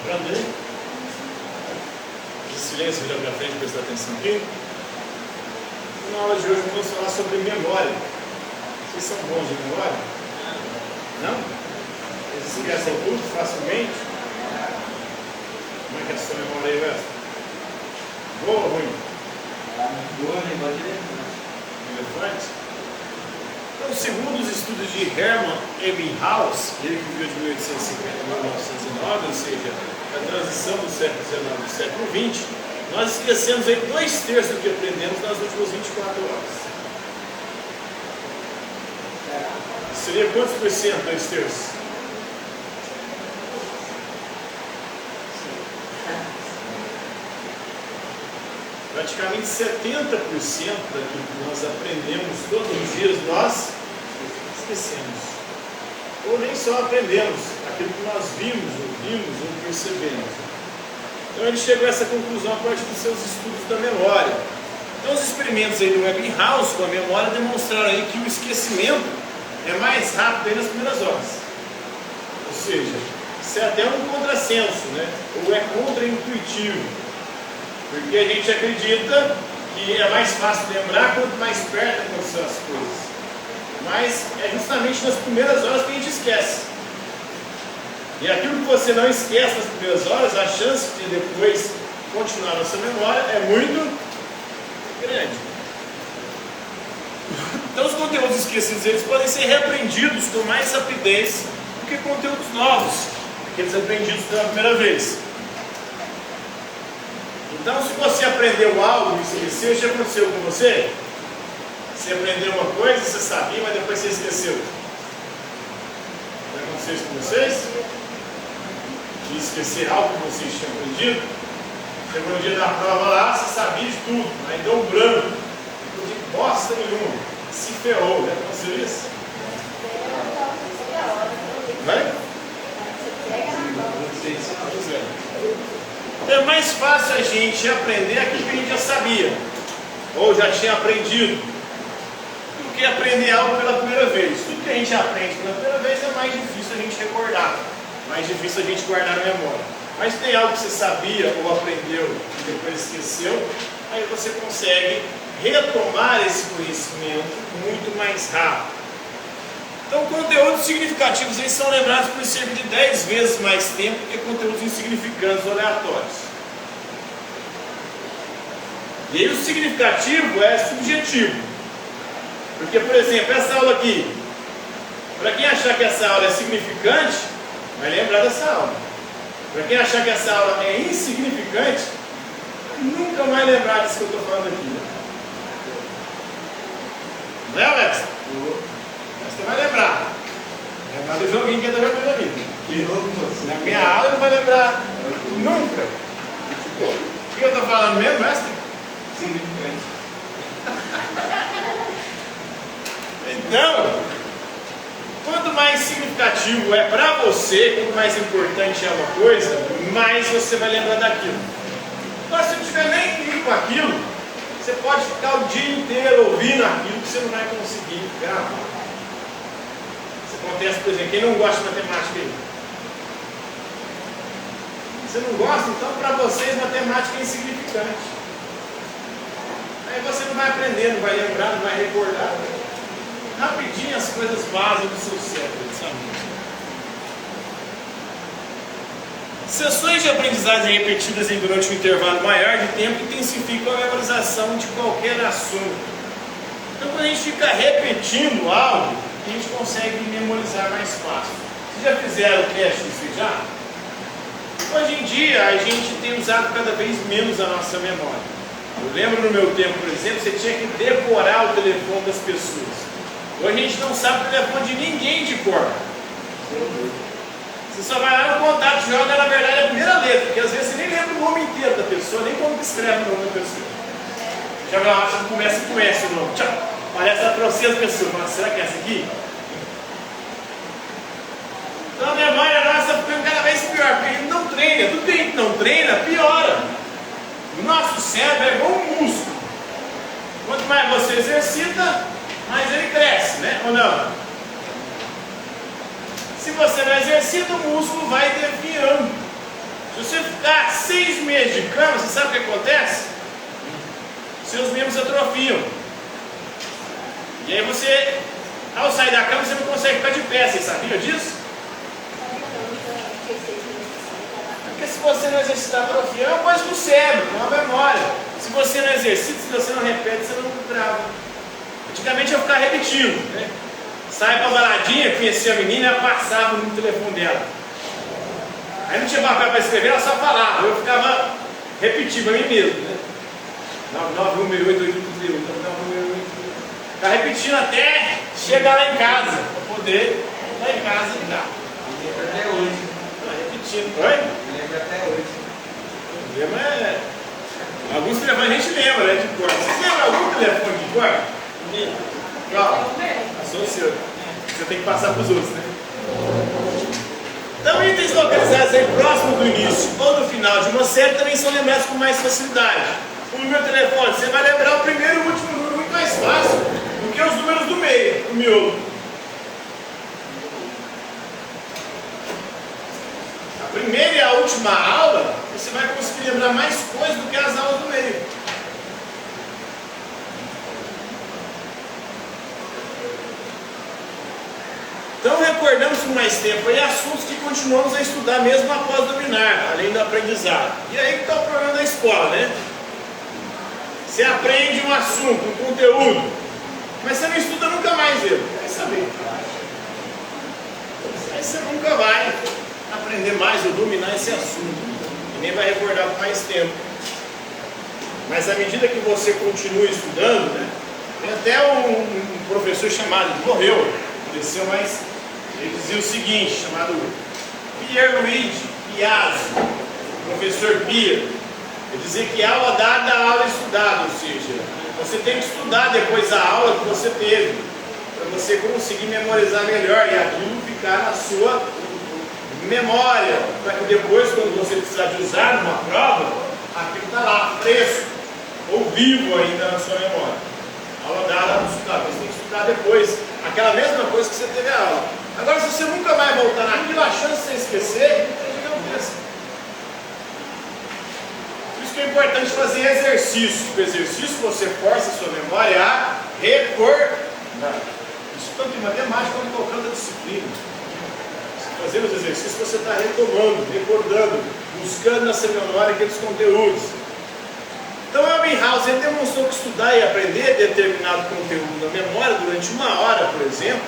para André. Silêncio, virar para frente, prestar atenção aqui. Na aula de hoje vamos falar sobre memória. Vocês são bons de memória? Não? Eles esquecem tudo facilmente? Como é que é a sua memória aí, Weston? Boa ou ruim? Boa, memória elefante? Então, segundo os estudos de Hermann Ebbinghaus, ele que viveu de 1850 a 1909, ou seja, a transição do século XIX para o século XX, nós esquecemos aí 2/3 do que aprendemos nas últimas 24 horas. Seria quantos por cento 2/3? Praticamente 70% daquilo que nós aprendemos todos os dias, nós esquecemos. Ou nem só aprendemos, aquilo que nós vimos, ouvimos ou percebemos. Então ele chegou a essa conclusão a partir dos seus estudos da memória. Então os experimentos aí do Ebbinghaus com a memória demonstraram aí que o esquecimento é mais rápido aí nas primeiras horas. Ou seja, isso é até um contrassenso, né? Ou é contra-intuitivo. Porque a gente acredita que é mais fácil lembrar quanto mais perto acontecem as coisas. Mas é justamente nas primeiras horas que a gente esquece. E aquilo que você não esquece nas primeiras horas, a chance de depois continuar na sua memória é muito grande. Então os conteúdos esquecidos eles podem ser reaprendidos com mais rapidez do que conteúdos novos, aqueles aprendidos pela primeira vez. Então, se você aprendeu algo e esqueceu, já aconteceu com você? Você aprendeu uma coisa, você sabia, mas depois você esqueceu. Já aconteceu isso com vocês? De esquecer algo que vocês tinham aprendido? Chegou no dia da prova lá, você sabia de tudo, mas deu um branco, não de bosta nenhuma, se ferrou. Já aconteceu isso? Vai? É mais fácil a gente aprender aquilo que a gente já sabia, ou já tinha aprendido, do que aprender algo pela primeira vez. Tudo que a gente aprende pela primeira vez é mais difícil a gente recordar, mais difícil a gente guardar na memória. Mas tem algo que você sabia ou aprendeu e depois esqueceu, aí você consegue retomar esse conhecimento muito mais rápido. Então, conteúdos significativos eles são lembrados por cerca de 10 vezes mais tempo que conteúdos insignificantes ou aleatórios. E aí o significativo é subjetivo. Porque, por exemplo, essa aula aqui, para quem achar que essa aula é significante, vai lembrar dessa aula. Para quem achar que essa aula é insignificante, nunca vai lembrar disso que eu estou falando aqui. Não é, Alex? Você vai lembrar. Lembrar do joguinho que é da minha vida. Na minha aula ele não vai lembrar nunca. O que eu estou falando mesmo, mestre? Significante. Então, quanto mais significativo é para você, quanto mais importante é uma coisa, mais você vai lembrar daquilo. Agora, se não tiver nem lido com aquilo, você pode ficar o dia inteiro ouvindo aquilo que você não vai conseguir gravar. Acontece, por exemplo, quem não gosta de matemática aí? Você não gosta? Então para vocês matemática é insignificante. Aí você não vai aprender, não vai lembrar, não vai recordar. Rapidinho as coisas básicas do seu cérebro, sabe? Sessões de aprendizagem repetidas durante um intervalo maior de tempo intensificam a memorização de qualquer assunto. Então quando a gente fica repetindo algo, a gente consegue memorizar mais fácil. Vocês já fizeram o teste disso já? Hoje em dia a gente tem usado cada vez menos a nossa memória. Eu lembro no meu tempo, por exemplo, você tinha que decorar o telefone das pessoas. Hoje a gente não sabe o telefone de ninguém de cor. Você só vai lá no contato, joga na verdade a primeira letra, porque às vezes você nem lembra o nome inteiro da pessoa, nem como que escreve o nome da pessoa. Já acha que começa com S o nome. Tchau. Parece a francesa pessoa. Mas será que é essa aqui? Então a memória nossa fica cada vez pior, porque a gente não treina. Tudo que a gente não treina, piora. O nosso cérebro é igual um músculo. Quanto mais você exercita, mais ele cresce, né? Ou não? Se você não exercita, o músculo vai definhando. Se você ficar 6 meses de cama, você sabe o que acontece? Seus membros atrofiam. E aí você, ao sair da cama, você não consegue ficar de pé. Você sabia disso? Porque se você não exercitar a atrofia, é uma coisa do cérebro, é uma memória. Se você não exercita, se você não repete, você não grava. Antigamente eu ficava repetindo, né? Sai pra baladinha, conhecia a menina, ela passava no telefone dela. Aí não tinha papel para escrever, ela só falava. Eu ficava repetindo a mim mesmo, né? 9188831. Ficava repetindo até chegar lá em casa, para poder ir lá em casa e ligar. Lembra até hoje. Repetindo. Oi? Lembra até hoje. O problema é. Alguns telefones a gente lembra, né? De cor. Vocês lembram algum telefone de cor? Qual? Passou o seu. Você tem que passar para os outros, né? Então, itens localizados aí próximo do início ou do final de uma série também são lembrados com mais facilidade. O número de telefone, você vai lembrar o primeiro e o último número muito mais fácil do que os números do meio, do miolo. A primeira e a última aula, você vai conseguir lembrar mais coisas do que as aulas do meio. Então recordamos por mais tempo aí assuntos que continuamos a estudar mesmo após dominar, além do aprendizado. E aí que está o problema da escola, né? Você aprende um assunto, um conteúdo, mas você não estuda nunca mais ele. Vai saber. Aí você nunca vai aprender mais ou dominar esse assunto. E nem vai recordar por mais tempo. Mas à medida que você continua estudando, né? Tem até um professor chamado, morreu, faleceu, mas ele dizia o seguinte, chamado Pierluigi Piazzi, professor Pia. Ele dizia que aula dada, aula estudada, ou seja, você tem que estudar depois da aula que você teve, para você conseguir memorizar melhor e aquilo ficar na sua memória, para que depois, quando você precisar de usar numa prova, aquilo está lá, fresco, ou vivo ainda na sua memória. Aula dada, aula estudada, você tem que estudar depois, aquela mesma coisa que você teve a aula. Agora, se você nunca vai voltar naquilo, a chance de você esquecer, é gigantesca. Por isso que é importante fazer exercício. O exercício você força a sua memória a recordar. Isso tanto em matemática quanto em qualquer outra disciplina. Se fazer os exercícios, você está retomando, recordando, buscando na sua memória aqueles conteúdos. Então, Ebbinghaus demonstrou que estudar e aprender determinado conteúdo na memória durante 1 hora, por exemplo,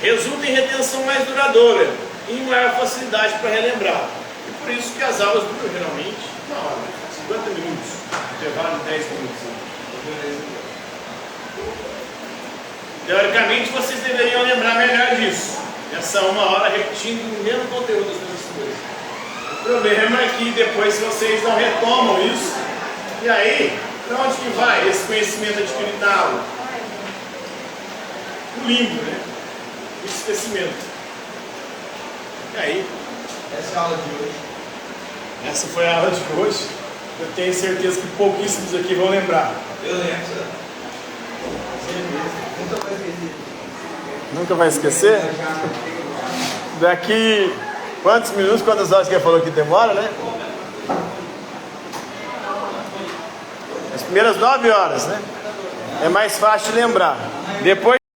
resulta em retenção mais duradoura e em maior facilidade para relembrar. E por isso que as aulas duram geralmente 1 hora, 50 minutos, intervalo de 10 minutos. Teoricamente, vocês deveriam lembrar melhor disso. Essa 1 hora repetindo o mesmo conteúdo das mesmas coisas. O problema é que depois vocês não retomam isso. E aí, para onde que vai esse conhecimento adquirido na aula? O limbo, né? O esquecimento. E aí? Essa é a aula de hoje. Essa foi a aula de hoje. Eu tenho certeza que pouquíssimos aqui vão lembrar. Eu lembro. Nunca vai esquecer. Nunca vai esquecer? Daqui quantos minutos, quantas horas que ele falou que demora, né? As primeiras 9 horas, né? É mais fácil de lembrar. Depois